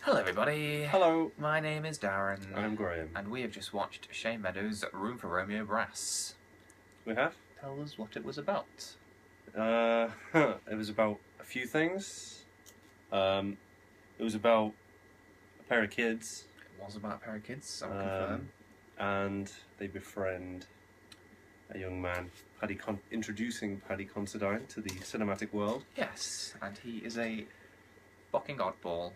Hello everybody. Hello. My name is Darren. I'm Graham. And we have just watched Shane Meadows' Room for Romeo Brass. We have? Tell us what it was about. It was about a few things. It was about a pair of kids. It was about a pair of kids, I'll confirm. And they befriend a young man, introducing Paddy Considine to the cinematic world. Yes, and he is a fucking oddball.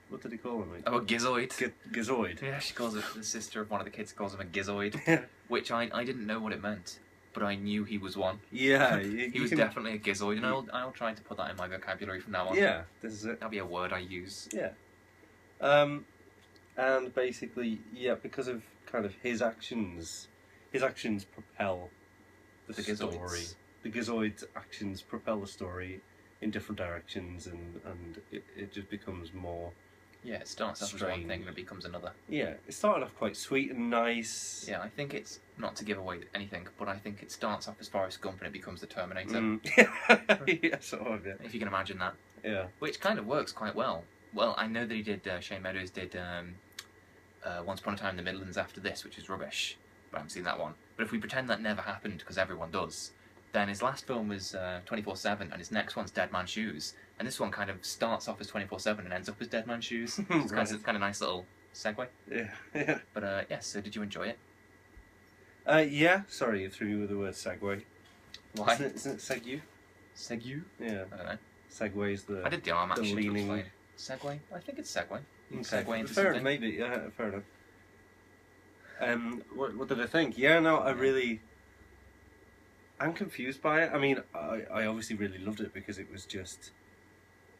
What did he call him? Oh, a gizoid. Gizoid. Yeah, she calls it, the sister of one of the kids calls him a gizoid. Which I didn't know what it meant, but I knew he was one. Yeah. He was definitely a gizoid, and I'll try to put that in my vocabulary from now on. Yeah, this is it. That'll be a word I use. Yeah. And basically, yeah, because of kind of his actions propel the story. Gizoids. The Gizoid's actions propel the story in different directions, and it just becomes more. Yeah, it starts off as one thing and it becomes another. Yeah, it started off quite sweet and nice. Yeah, I think it's, not to give away anything, but I think it starts off as Forrest Gump and it becomes the Terminator. Yeah, sort of, yeah. If you can imagine that. Yeah. Which kind of works quite well. Well, I know that he did, Shane Meadows did Once Upon a Time in the Midlands after this, which is rubbish, but I haven't seen that one. But if we pretend that never happened, because everyone does, then his last film was 24/7 and his next one's Dead Man's Shoes. And this one kind of starts off as 24/7 and ends up as Dead Man's Shoes. So it's kind of a nice little segue. Yeah, yeah. But yeah, so did you enjoy it? Yeah, sorry, you threw me with the word segue. Why? Isn't it segue? Segue? Yeah. I don't know. Segway's the. I did the arm action. leaning. Segue? I think it's segue. You can Okay. segue into Fair, something. maybe, yeah, fair enough. What did I think? Yeah, no, I'm confused by it. I mean, I obviously really loved it because it was just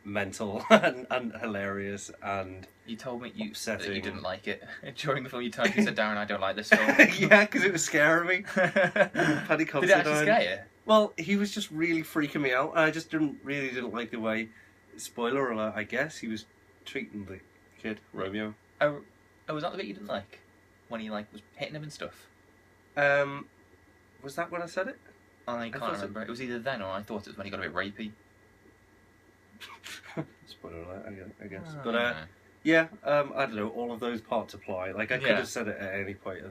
mental and hilarious and You told me that upsetting. you didn't like it during the film. You told me, you said, Darren, I don't like this film. Yeah, because it was scaring me. Paddy Considine. Did it actually scare you? Well, he was just really freaking me out. I just really didn't like the way, spoiler alert, I guess, he was treating the kid, Romeo. Oh, was that the bit you didn't like? When he was hitting him and stuff? Was that when I said it? I can't remember. It was either then or I thought it was when he got a bit rapey. Spoiler alert, I guess. Oh, But yeah, I don't know. All of those parts apply. Like I could Yeah. have said it at any point,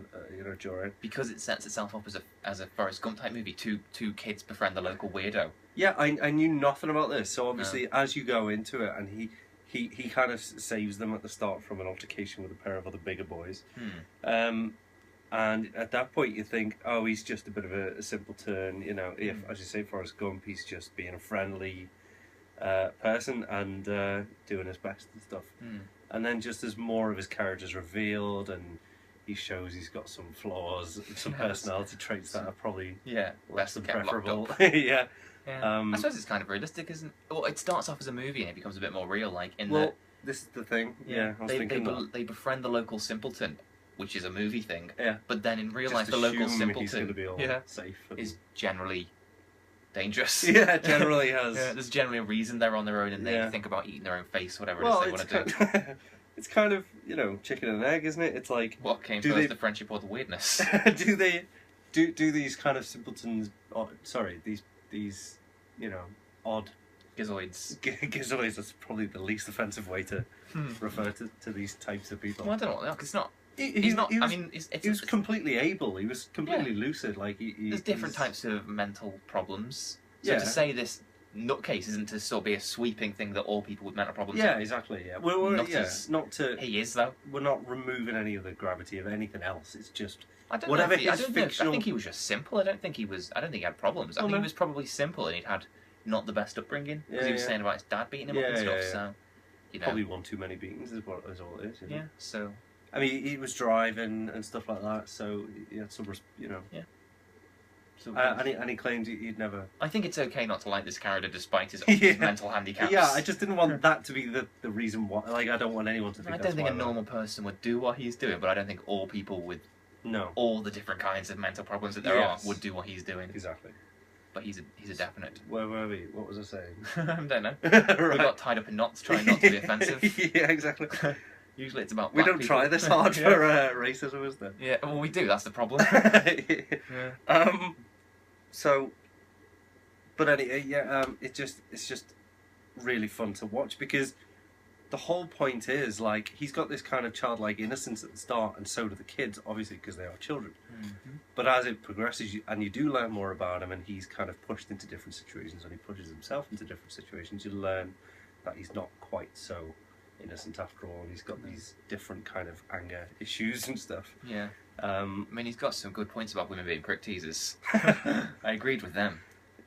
during. Because it sets itself up as a Forrest Gump type movie. Two kids befriend the local weirdo. Yeah, I knew nothing about this. So obviously, as you go into it, and he kind of saves them at the start from an altercation with a pair of other bigger boys. And at that point, you think, oh, he's just a bit of a simpleton. You know, if, as you say, Forrest Gump, he's just being a friendly person and doing his best and stuff. And then just as more of his character's revealed and he shows he's got some flaws, some personality traits that are probably less than preferable. Yeah. I suppose it's kind of realistic, isn't it? Well, it starts off as a movie and it becomes a bit more real, this is the thing. Yeah, I was thinking they befriend the local simpleton, which is a movie thing. Yeah. But then in real life, just the local assume he's simpleton going to be all safe. is generally dangerous. Yeah, generally has. Yeah, there's generally a reason they're on their own and they think about eating their own face, whatever it is they want to do. It's kind of, chicken and egg, isn't it? It's like what came first, the friendship or the weirdness? do these kind of simpletons? These odd Gizoids. Gizoids. That's probably the least offensive way to refer to these types of people. Well, I don't know. Because it's not. He's not. He was, I mean, he was completely able. He was completely lucid. Like there's different types of mental problems. So to say this nutcase isn't to sort of be a sweeping thing that all people with mental problems. Yeah, exactly. Yeah, not to. He is though. We're not removing any of the gravity of anything else. It's just I don't whatever know his fictional. I think he was just simple. I don't think he had problems. I think he was probably simple and he'd had not the best upbringing because he was saying about his dad beating him up and stuff. So probably one too many beatings is all it is. Yeah. So. I mean, he was driving and stuff like that, so he had some, Yeah. So and he claimed he'd never. I think it's okay not to like this character despite his mental handicaps. Yeah, I just didn't want that to be the reason why. Like, I don't want anyone to think. I don't think a normal person would do what he's doing, but I don't think all people with all the different kinds of mental problems that there are would do what he's doing. Exactly. But he's a definite. Where were we? What was I saying? I don't know. Right. We got tied up in knots trying not to be offensive. Yeah, exactly. Usually it's about we don't people. try this hard for racism, is there? Yeah, well we do. That's the problem. So, but anyway, it's just really fun to watch because the whole point is, like, he's got this kind of childlike innocence at the start, and so do the kids, obviously, because they are children. Mm-hmm. But as it progresses, and you do learn more about him, and he's kind of pushed into different situations, and he pushes himself into different situations, you learn that he's not quite so innocent after all, and he's got these different kind of anger issues and stuff. Yeah. I mean, he's got some good points about women being prick teasers. I agreed with them.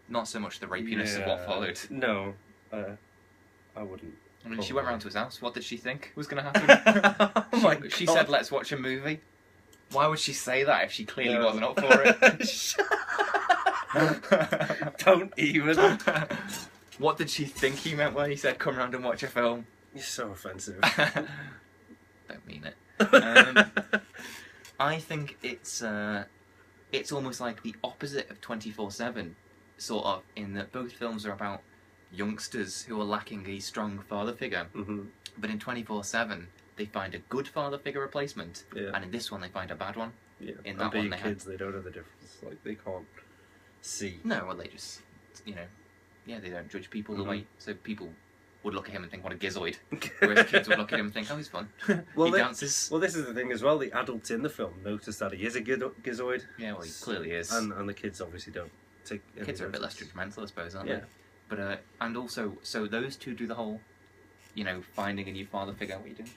Not so much the rapiness of what followed. No, I wouldn't. I mean, she went round to his house. What did she think was going to happen? Oh my God. She said, "Let's watch a movie." Why would she say that if she clearly wasn't up for it? Don't even. What did she think he meant when he said, "Come round and watch a film"? You're so offensive. Don't mean it. I think it's almost like the opposite of 24/7, sort of, in that both films are about youngsters who are lacking a strong father figure. Mm-hmm. But in 24/7, they find a good father figure replacement, and in this one they find a bad one. Yeah. In And that being one, kids, they don't know the difference. Like, they can't see. No, well, they just, they don't judge people the way. So people would look at him and think, "What a gizoid," whereas kids would look at him and think, "Oh, he's fun." Well, he dances. Well, this is the thing as well. The adults in the film notice that he is a gizoid. Yeah, well, he clearly is. And the kids obviously don't take. Kids are a bit less judgmental, I suppose, aren't Yeah. they? But and also, so those two do the whole, finding a new father figure. What are you doing?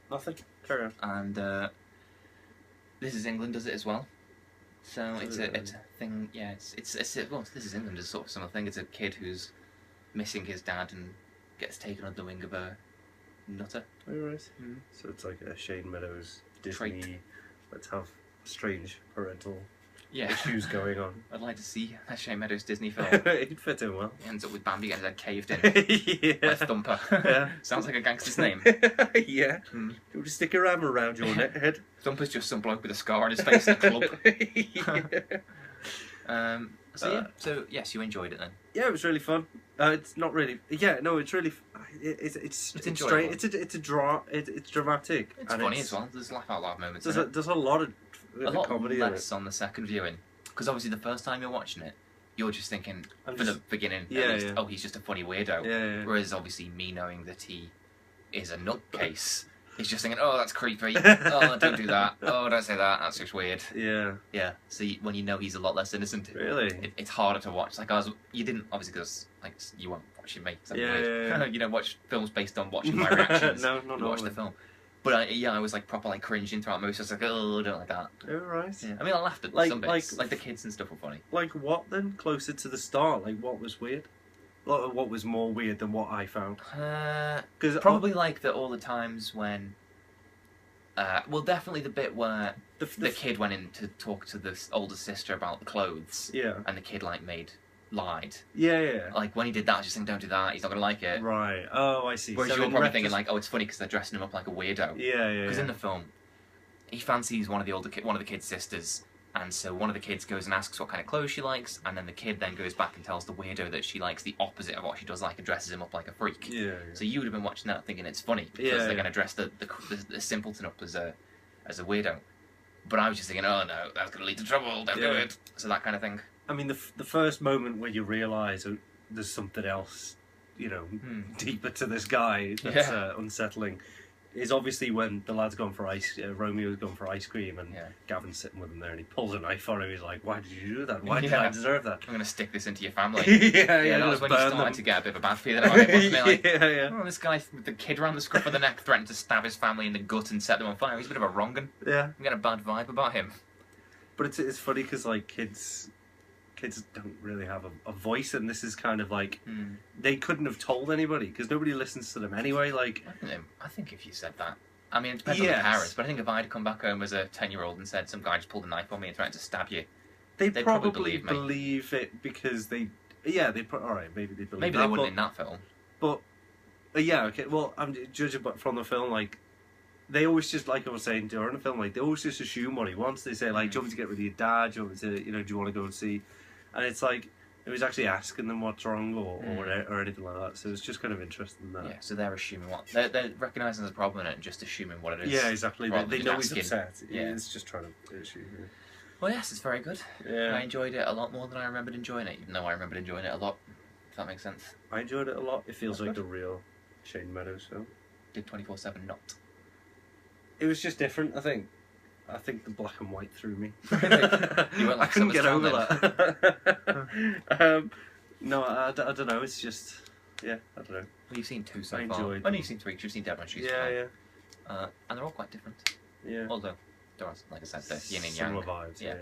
Nothing. Carry on. And This Is England does it as well. So it's a thing. Yeah, well, This Is England is sort of similar thing. It's a kid who's missing his dad and gets taken under the wing of a nutter. Oh, right. So it's like a Shane Meadows Disney. Trait. Let's have strange parental Yeah. issues going on. I'd like to see a Shane Meadows Disney film. He'd fit in well. He ends up with Bambi getting his head caved in Yeah. by Thumper. Yeah. Sounds like a gangster's name. Yeah. Do you want to stick a ram around your head? Thumper's just some bloke with a scar on his face in a club. Yeah. So yes, you enjoyed it then. Yeah, it was really fun. It's not really. Yeah, no, it's really. It's enjoyable. It's dramatic. It's and funny as well. There's laugh out loud moments. There's a lot of a lot comedy less on the second viewing, because obviously the first time you're watching it, you're just thinking the beginning. Yeah, at least, yeah. Oh, he's just a funny weirdo. Yeah. Whereas obviously me knowing that he is a nutcase, he's just thinking, oh, that's creepy. Oh, don't do that. Oh, don't say that. That's just weird. Yeah. Yeah. So when you know he's a lot less innocent, Really? it's harder to watch. Like you didn't obviously, because like you weren't watching me. So Yeah. You don't watch films based on watching my reactions. No, not you watch the normally. film. But I was like proper like cringing throughout most. I was like, oh, I don't like that. Oh, right. Yeah. I mean, I laughed at Like- some bits. Like the kids and stuff were funny. Like what then? Closer to the start, like what was weird? Like, what was more weird than what I found? Because Probably like all the times when. Well, definitely the bit where the kid went in to talk to the older sister about the clothes, Yeah. and the kid lied. Yeah. Like when he did that, I was just thinking, don't do that. He's not gonna like it. Right. Oh, I see. Whereas So you're in probably thinking like, oh, it's funny because they're dressing him up like a weirdo. Yeah. Because in the film, he fancies one of the kid's sisters, and so one of the kids goes and asks what kind of clothes she likes, and then the kid then goes back and tells the weirdo that she likes the opposite of what she does like and dresses him up like a freak. Yeah. So you would have been watching that thinking it's funny because Yeah, they're yeah. going to dress the simpleton up as a weirdo. But I was just thinking, oh no, that's going to lead to trouble. Don't do Yeah. it. So that kind of thing. I mean, the first moment where you realise there's something else, deeper to this guy that's unsettling, is obviously when the lad's gone for Romeo's gone for ice cream, and Gavin's sitting with him there, and he pulls a knife on him. He's like, "Why did you do that? Why did I deserve that?" I'm going to stick this into your family. Yeah, that was when you burn started them. to get a bit of a bad feeling about it, wasn't it? Like, Yeah. oh, this guy with the kid around the scruff of the neck threatened to stab his family in the gut and set them on fire. He's a bit of a wrong'un. Yeah. I'm getting a bad vibe about him. But it's funny because like kids don't really have a voice, and this is kind of like they couldn't have told anybody because nobody listens to them anyway. Like I think if you said that, I mean, it depends on the parents, but I think if I'd come back home as a 10-year-old and said some guy just pulled a knife on me and threatened to stab you, they'd probably believe me. believe it because they all right, maybe they believe Maybe that, they wouldn't in that film. But yeah, okay. Well, I'm judging from the film, like they always just, like I was saying during the film, like they always just assume what he wants. They say like, "Do you want me to get rid of your dad? Do you want me to, do you want to go and see?" And it's like it was actually asking them what's wrong or anything like that. So it's just kind of interesting that. Yeah, so they're assuming they're recognising there's a problem and just assuming what it is. Yeah, exactly. They know he's upset. Yeah, it's just trying to issue. Yeah. Well, yes, it's very good. Yeah. I enjoyed it a lot more than I remembered enjoying it, even though I remembered enjoying it a lot. If that makes sense. I enjoyed it a lot. It feels like the real Shane Meadows film. did 24/7 not? It was just different, I think. I think the black and white threw me. You weren't like I couldn't get Summer's over Town that. No, I don't know. It's just, yeah, I don't know. Well, you've seen 2 so I far. enjoyed Only them. you've seen 3, 'cause you've seen Dead Man's Shoes. Yeah. And they're all quite different. Yeah. Although, there are, like I said, the yin and Similar yang. vibes. Yeah.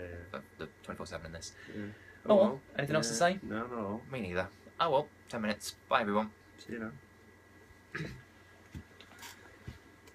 The 24/7 in this. Yeah. Oh well. Anything else to say? No, no. Me neither. Oh well. 10 minutes. Bye everyone. See you now.